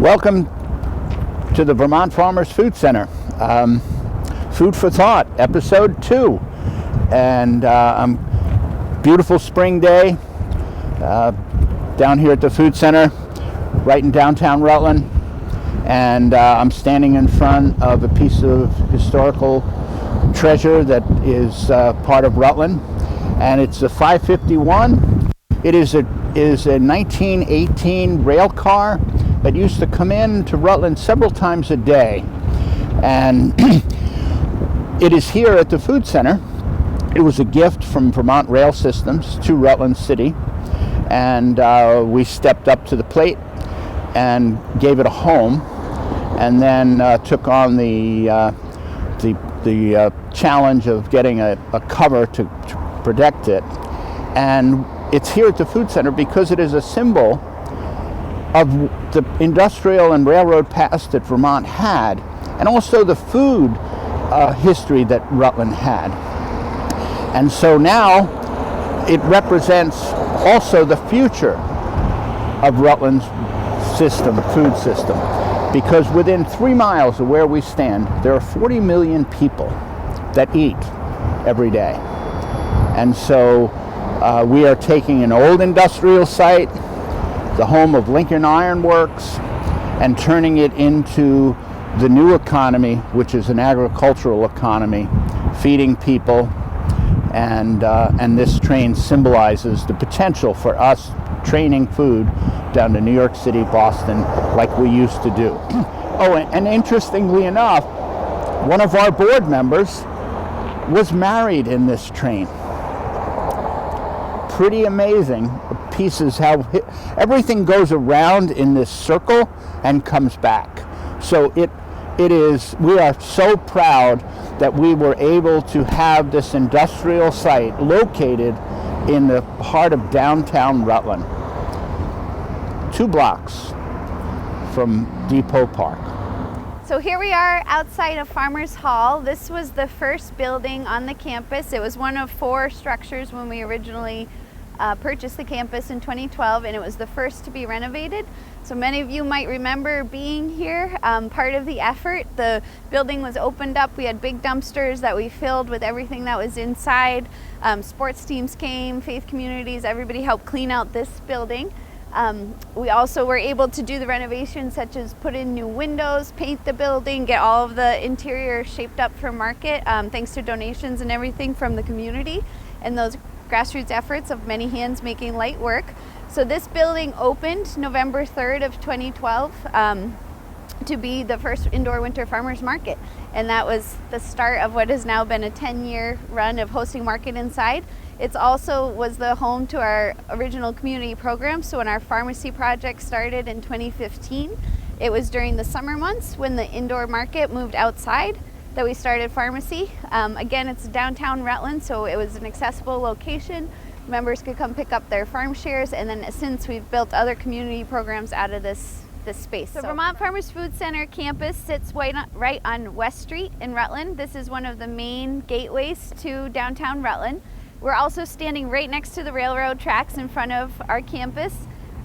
Welcome to the Vermont Farmers Food Center. Food for Thought, Episode 2. And beautiful spring day down here at the Food Center, right in downtown Rutland. And I'm standing in front of a piece of historical treasure that is part of Rutland. And it's a 551. It is a 1918 rail car that used to come in to Rutland several times a day. And it is here at the Food Center. It was a gift from Vermont Rail Systems to Rutland City. And we stepped up to the plate and gave it a home, and then took on the challenge of getting a cover to protect it. And it's here at the Food Center because it is a symbol of the industrial and railroad past that Vermont had, and also the food history that Rutland had. And so now it represents also the future of Rutland's food system, because within 3 miles of where we stand, there are 40 million people that eat every day. And so we are taking an old industrial site, the home of Lincoln Iron Works, and turning it into the new economy, which is an agricultural economy, feeding people. And this train symbolizes the potential for us training food down to New York City, Boston, like we used to do. Oh, and interestingly enough, one of our board members was married in this train. Pretty amazing pieces, how everything goes around in this circle and comes back. So it is, we are so proud that we were able to have this industrial site located in the heart of downtown Rutland, 2 blocks from Depot Park. So here we are outside of Farmers Hall. This was the first building on the campus. It was one of 4 structures when we originally purchased the campus in 2012, and it was the first to be renovated. So many of you might remember being here. Part of the effort, the building was opened up. We had big dumpsters that we filled with everything that was inside. Sports teams came, faith communities, everybody helped clean out this building. We also were able to do the renovations, such as put in new windows, paint the building, get all of the interior shaped up for market, thanks to donations and everything from the community and those grassroots efforts of many hands making light work. So this building opened November 3rd of 2012 to be the first indoor winter farmers market. And that was the start of what has now been a 10-year run of hosting market inside. It's also was the home to our original community program. So when our pharmacy project started in 2015, it was during the summer months when the indoor market moved outside that we started pharmacy. Again, it's downtown Rutland, so it was an accessible location. Members could come pick up their farm shares, and then since we've built other community programs out of this space. The Vermont Farmers Food Center campus sits right on West Street in Rutland. This is one of the main gateways to downtown Rutland. We're also standing right next to the railroad tracks in front of our campus.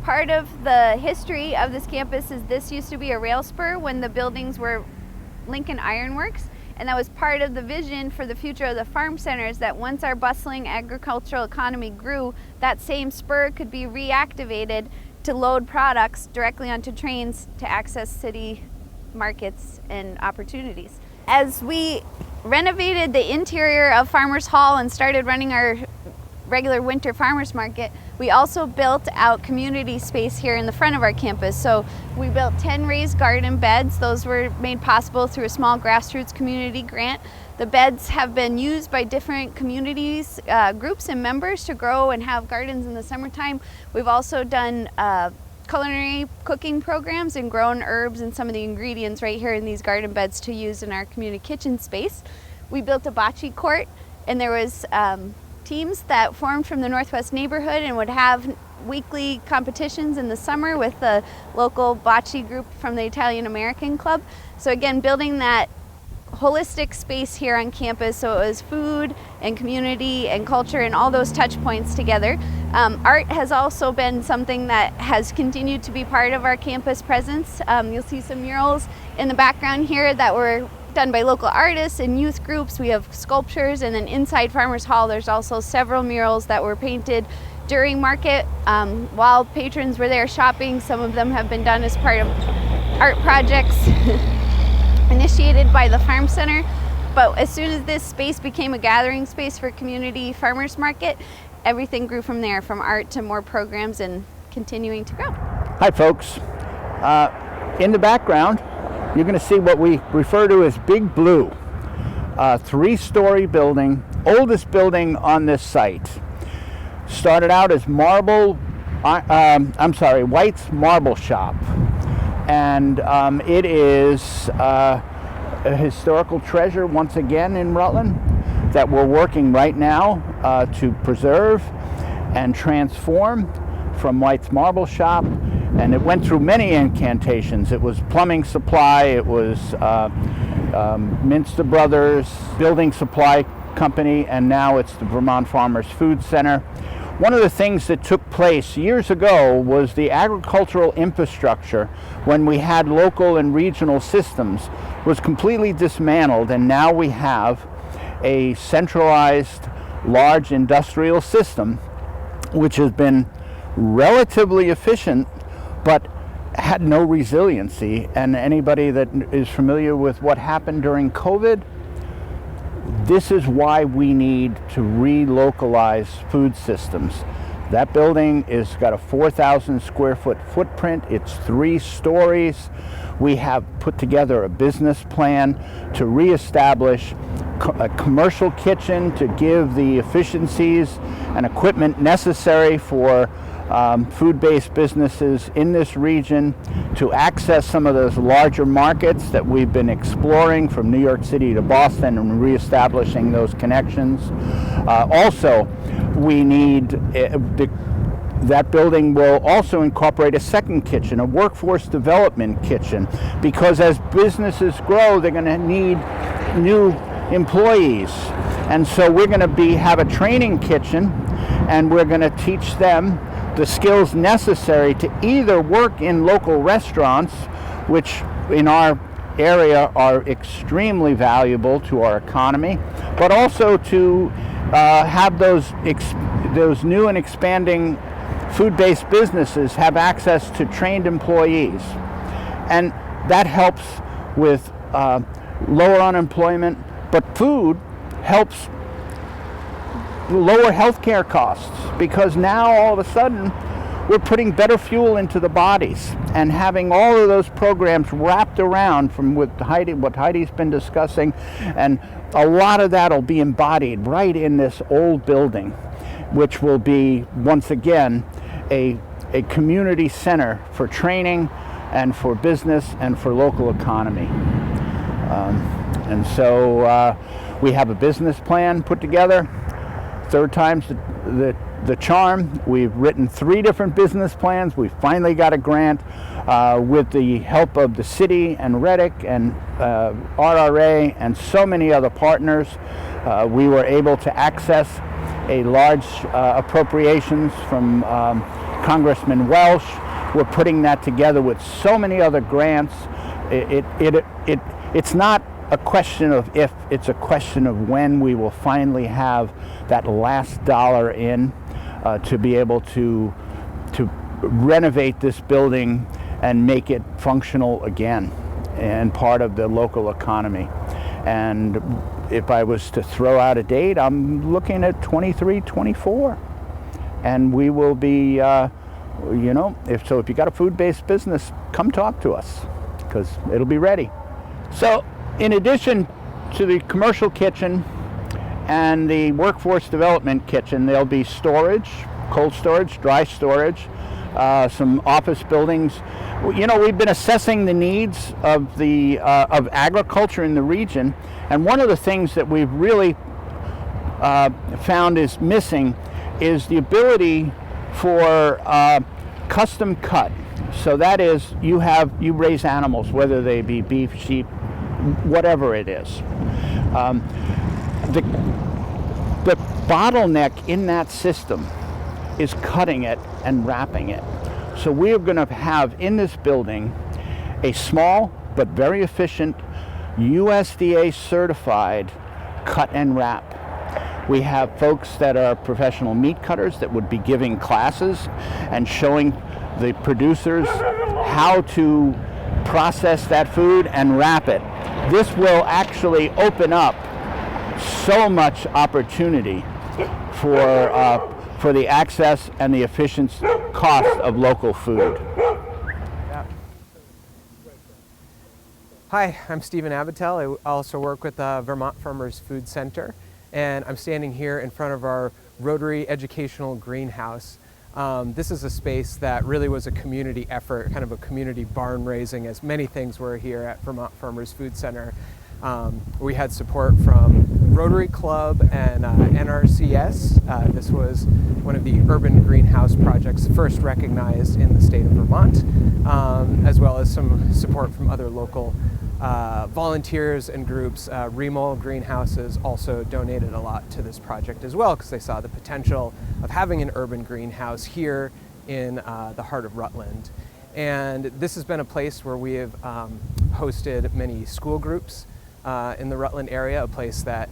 Part of the history of this campus is this used to be a rail spur when the buildings were Lincoln Iron Works. And that was part of the vision for the future of the farm centers, that once our bustling agricultural economy grew, that same spur could be reactivated to load products directly onto trains to access city markets and opportunities. As we renovated the interior of Farmers Hall and started running our regular winter farmers market, we also built out community space here in the front of our campus. So we built 10 raised garden beds. Those were made possible through a small grassroots community grant. The beds have been used by different communities, groups and members to grow and have gardens in the summertime. We've also done culinary cooking programs and grown herbs and some of the ingredients right here in these garden beds to use in our community kitchen space. We built a bocce court, and there was teams that formed from the Northwest neighborhood and would have weekly competitions in the summer with the local bocce group from the Italian American Club. So again, building that holistic space here on campus. So it was food and community and culture and all those touch points together. Art has also been something that has continued to be part of our campus presence. You'll see some murals in the background here that were done by local artists and youth groups. We have sculptures, and then inside Farmers Hall there's also several murals that were painted during market while patrons were there shopping. Some of them have been done as part of art projects initiated by the Farm Center. But as soon as this space became a gathering space for community farmers market, everything grew from there, from art to more programs and continuing to grow. Hi folks. In the background you're going to see what we refer to as Big Blue, a 3-story building, oldest building on this site. Started out as White's Marble Shop, and it is a historical treasure once again in Rutland that we're working right now to preserve and transform from White's Marble Shop. And it went through many incantations. It was plumbing supply, it was Minster Brothers Building Supply Company, and now it's the Vermont Farmers Food Center. One of the things that took place years ago was the agricultural infrastructure, when we had local and regional systems, was completely dismantled, and now we have a centralized large industrial system which has been relatively efficient but had no resiliency. And anybody that is familiar with what happened during COVID, this is why we need to relocalize food systems. That building has got a 4,000 square foot footprint. It's 3 stories. We have put together a business plan to reestablish a commercial kitchen to give the efficiencies and equipment necessary for food-based businesses in this region to access some of those larger markets that we've been exploring, from New York City to Boston, and reestablishing those connections. Also, we need that building will also incorporate a second kitchen, a workforce development kitchen, because as businesses grow, they're going to need new employees. And so we're going to have a training kitchen, and we're going to teach them the skills necessary to either work in local restaurants, which in our area are extremely valuable to our economy, but also to have those new and expanding food-based businesses have access to trained employees. And that helps with lower unemployment, but food helps lower healthcare costs, because now all of a sudden we're putting better fuel into the bodies, and having all of those programs wrapped around from what Heidi's been discussing, and a lot of that will be embodied right in this old building, which will be once again a community center for training and for business and for local economy. And so we have a business plan put together. Third time's the charm. We've written 3 different business plans. We finally got a grant with the help of the city and Reddick and RRA and so many other partners. We were able to access a large appropriations from Congressman Welsh. We're putting that together with so many other grants. It's not a question of if, it's a question of when we will finally have that last dollar in to be able to renovate this building and make it functional again and part of the local economy. And if I was to throw out a date, I'm looking at 23, 24. And we will be, if you got a food-based business, come talk to us, because it'll be ready. So in addition to the commercial kitchen and the workforce development kitchen, there'll be storage, cold storage, dry storage, some office buildings. We've been assessing the needs of agriculture in the region, and one of the things that we've really found is missing is the ability for custom cut. So that is, you raise animals, whether they be beef, sheep, whatever it is. The bottleneck in that system is cutting it and wrapping it. So we're going to have in this building a small but very efficient USDA certified cut and wrap. We have folks that are professional meat cutters that would be giving classes and showing the producers how to process that food and wrap it. This will actually open up so much opportunity for the access and the efficient cost of local food. Hi, I'm Stephen Abatel. I also work with the Vermont Farmers Food Center, and I'm standing here in front of our Rotary Educational Greenhouse. This is a space that really was a community effort, kind of a community barn raising, as many things were here at Vermont Farmers Food Center. We had support from Rotary Club and NRCS. This was one of the urban greenhouse projects first recognized in the state of Vermont, as well as some support from other local volunteers and groups. Remol Greenhouses also donated a lot to this project as well, because they saw the potential of having an urban greenhouse here in the heart of Rutland. And this has been a place where we have hosted many school groups in the Rutland area, a place that,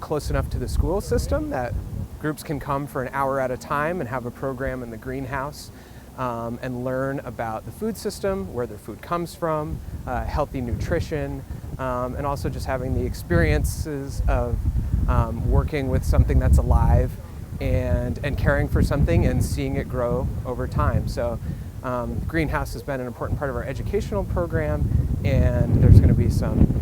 close enough to the school system that groups can come for an hour at a time and have a program in the greenhouse and learn about the food system, where their food comes from, healthy nutrition, and also just having the experiences of working with something that's alive and caring for something and seeing it grow over time. So greenhouse has been an important part of our educational program, and there's going to be some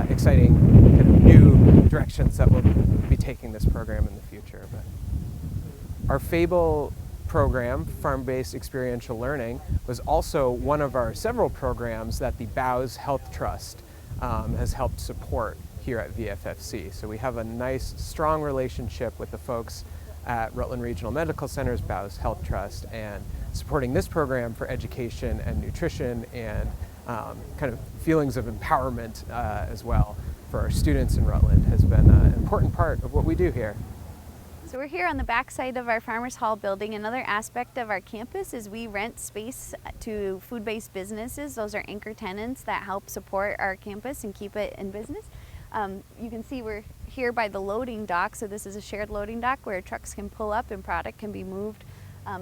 exciting kind of new directions that we'll be taking this program in the future. But our FABLE program, Farm-Based Experiential Learning, was also one of our several programs that the Bowes Health Trust has helped support here at VFFC. So we have a nice, strong relationship with the folks at Rutland Regional Medical Center's Bowes Health Trust, and supporting this program for education and nutrition and kind of feelings of empowerment as well for our students in Rutland has been an important part of what we do here. So we're here on the back side of our Farmers Hall building. Another aspect of our campus is we rent space to food-based businesses. Those are anchor tenants that help support our campus and keep it in business. You can see we're here by the loading dock. So this is a shared loading dock where trucks can pull up and product can be moved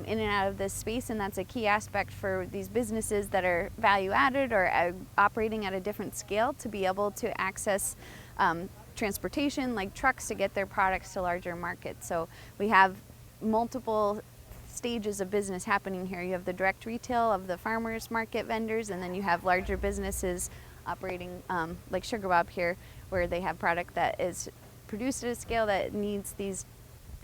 in and out of this space, and that's a key aspect for these businesses that are value added or operating at a different scale to be able to access transportation like trucks to get their products to larger markets. So we have multiple stages of business happening here. You have the direct retail of the farmers market vendors, and then you have larger businesses operating like Sugar Bob here, where they have product that is produced at a scale that needs these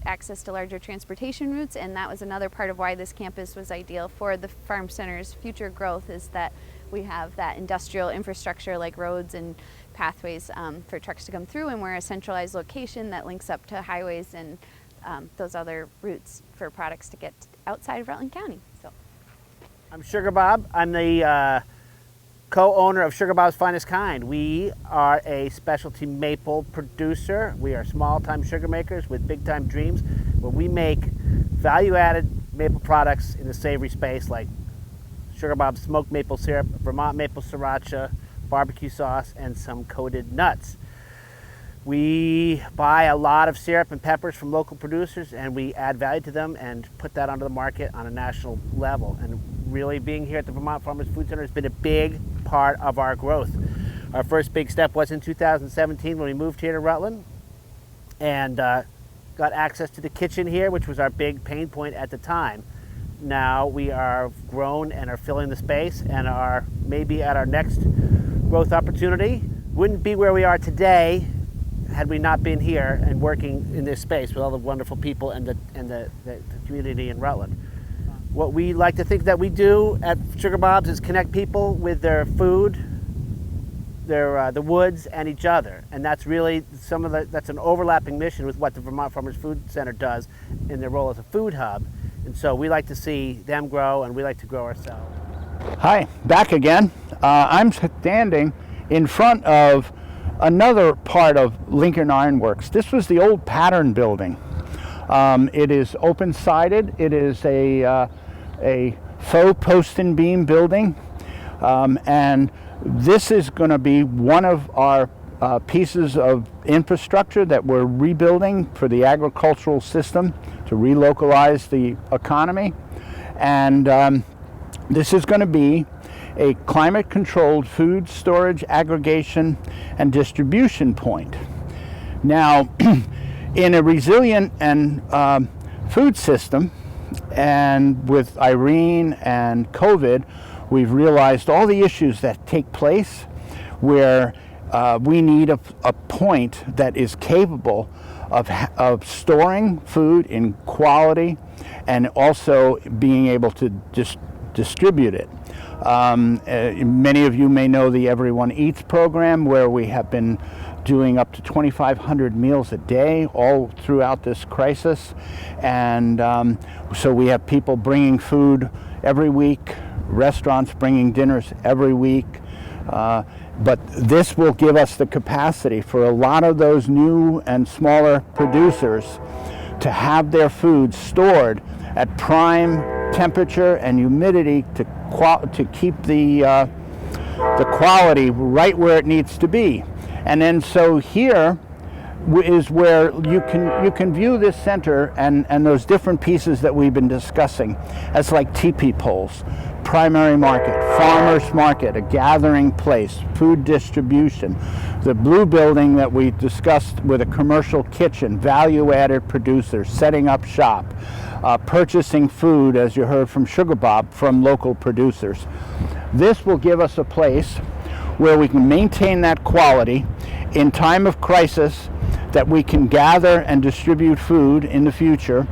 access to larger transportation routes. And that was another part of why this campus was ideal for the Farm Center's future growth, is that we have that industrial infrastructure like roads and pathways for trucks to come through, and we're a centralized location that links up to highways and those other routes for products to get outside of Rutland County. So, I'm Sugar Bob. I'm the co-owner of Sugar Bob's Finest Kind. We are a specialty maple producer. We are small-time sugar makers with big-time dreams, where we make value-added maple products in the savory space, like Sugar Bob's smoked maple syrup, Vermont maple sriracha, barbecue sauce, and some coated nuts. We buy a lot of syrup and peppers from local producers, and we add value to them and put that onto the market on a national level. And really, being here at the Vermont Farmers Food Center has been a big part of our growth. Our first big step was in 2017 when we moved here to Rutland and got access to the kitchen here, which was our big pain point at the time. Now we are grown and are filling the space and are maybe at our next growth opportunity. Wouldn't be where we are today had we not been here and working in this space with all the wonderful people and the community in Rutland. What we like to think that we do at Sugar Bob's is connect people with their food, the woods, and each other. And that's really that's an overlapping mission with what the Vermont Farmers Food Center does in their role as a food hub. And so we like to see them grow, and we like to grow ourselves. Hi, back again. I'm standing in front of another part of Lincoln Iron Works. This was the old Pattern building. It is open-sided. It is a faux post and beam building, and this is going to be one of our pieces of infrastructure that we're rebuilding for the agricultural system to relocalize the economy. And this is going to be a climate-controlled food storage, aggregation, and distribution point. Now, in a resilient and food system, and with Irene and COVID, we've realized all the issues that take place where we need a point that is capable of storing food in quality and also being able to distribute it. Many of you may know the Everyone Eats program, where we have been doing up to 2,500 meals a day all throughout this crisis. And so we have people bringing food every week, restaurants bringing dinners every week. But this will give us the capacity for a lot of those new and smaller producers to have their food stored at prime temperature and humidity to keep the quality right where it needs to be. And then so here is where you can view this center and those different pieces that we've been discussing as like teepee poles, primary market, farmers market, a gathering place, food distribution, the blue building that we discussed with a commercial kitchen, value-added producers, setting up shop, purchasing food, as you heard from Sugar Bob, from local producers. This will give us a place where we can maintain that quality in time of crisis, that we can gather and distribute food in the future,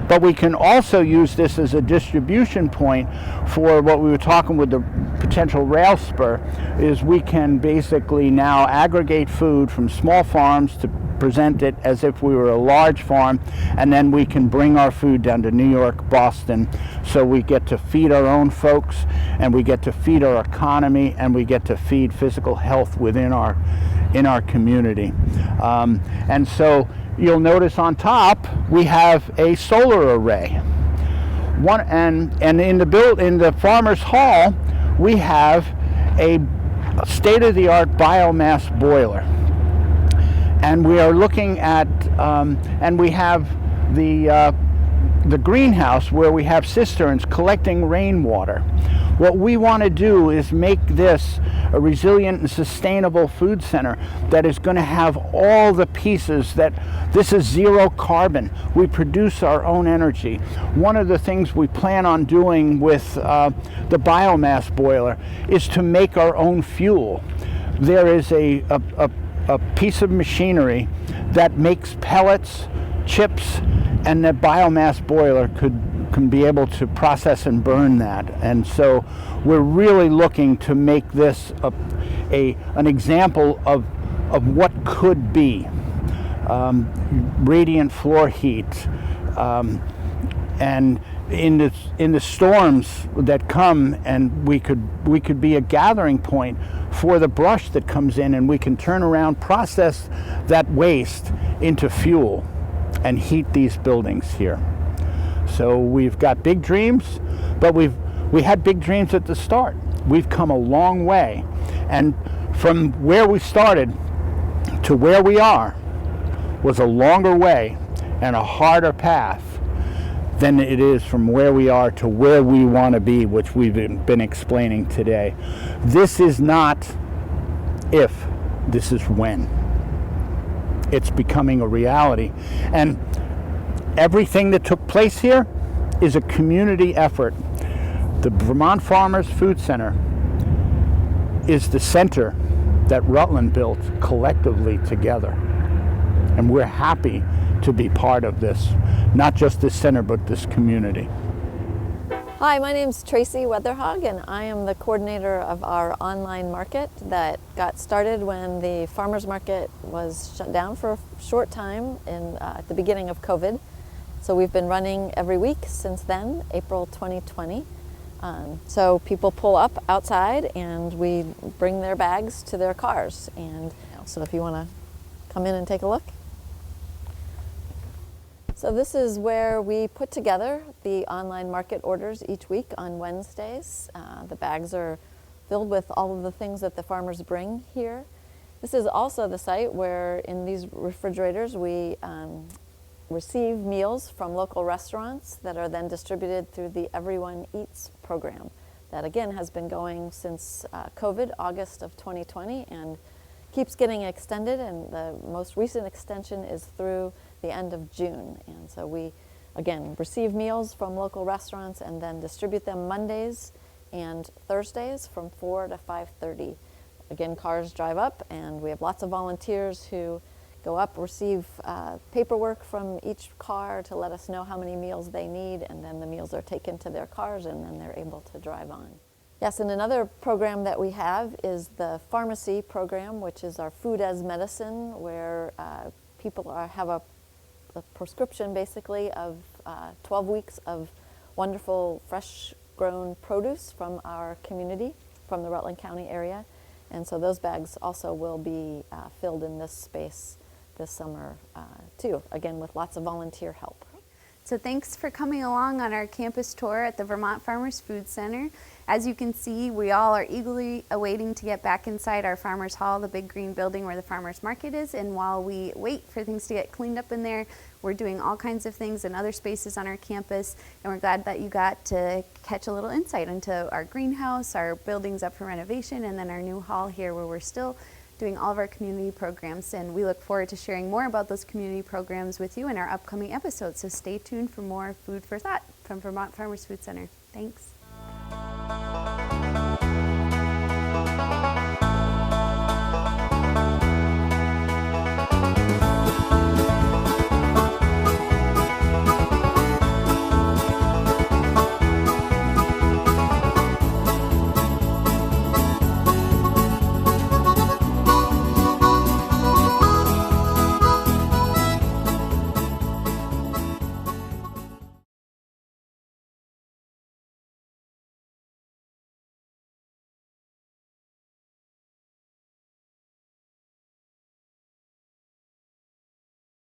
but we can also use this as a distribution point for what we were talking with the potential rail spur, is we can basically now aggregate food from small farms to present it as if we were a large farm, and then we can bring our food down to New York, Boston, so we get to feed our own folks, and we get to feed our economy, and we get to feed physical health within our community. And so you'll notice on top we have a solar array. And in the Farmers Hall we have a state-of-the-art biomass boiler. And we are looking at, and we have the greenhouse where we have cisterns collecting rainwater. What we want to do is make this a resilient and sustainable food center that is going to have all the pieces that this is zero carbon. We produce our own energy. One of the things we plan on doing with the biomass boiler is to make our own fuel. There is a piece of machinery that makes pellets, chips, and the biomass boiler can be able to process and burn that. And so we're really looking to make this an example of what could be. Radiant floor heat, and in the storms that come, and we could be a gathering point for the brush that comes in, and we can turn around, process that waste into fuel and heat these buildings here. So we've got big dreams, but we had big dreams at the start. We've come a long way, and from where we started to where we are was a longer way and a harder path than it is from where we are to where we want to be, which we've been explaining today. This is not if, this is when. It's becoming a reality. And everything that took place here is a community effort. The Vermont Farmers Food Center is the center that Rutland built collectively together. And we're happy to be part of this, not just this center, but this community. Hi, my name's Tracy Weatherhog, and I am the coordinator of our online market that got started when the farmers market was shut down for a short time at the beginning of COVID. So we've been running every week since then, April 2020. So people pull up outside and we bring their bags to their cars. And So if you want to come in and take a look. So this is where we put together the online market orders each week on Wednesdays. The bags are filled with all of the things that the farmers bring here. This is also the site where in these refrigerators we receive meals from local restaurants that are then distributed through the Everyone Eats program that again has been going since COVID, August of 2020, and keeps getting extended, and the most recent extension is through the end of June. And so we again receive meals from local restaurants and then distribute them Mondays and Thursdays from 4 to 5:30. Again, cars drive up and we have lots of volunteers who go up, receive paperwork from each car to let us know how many meals they need, and then the meals are taken to their cars and then they're able to drive on. Yes, and another program that we have is the pharmacy program, which is our food as medicine, where people have a prescription basically of 12 weeks of wonderful fresh grown produce from our community, from the Rutland County area. And so those bags also will be filled in this space this summer too, again with lots of volunteer help. So thanks for coming along on our campus tour at the Vermont Farmers Food Center. As you can see, we all are eagerly awaiting to get back inside our Farmers Hall, the big green building where the farmers market is. And while we wait for things to get cleaned up in there, we're doing all kinds of things in other spaces on our campus. And we're glad that you got to catch a little insight into our greenhouse, our buildings up for renovation, and then our new hall here where we're still doing all of our community programs, and we look forward to sharing more about those community programs with you in our upcoming episodes. So stay tuned for more food for thought from Vermont Farmers Food Center. Thanks.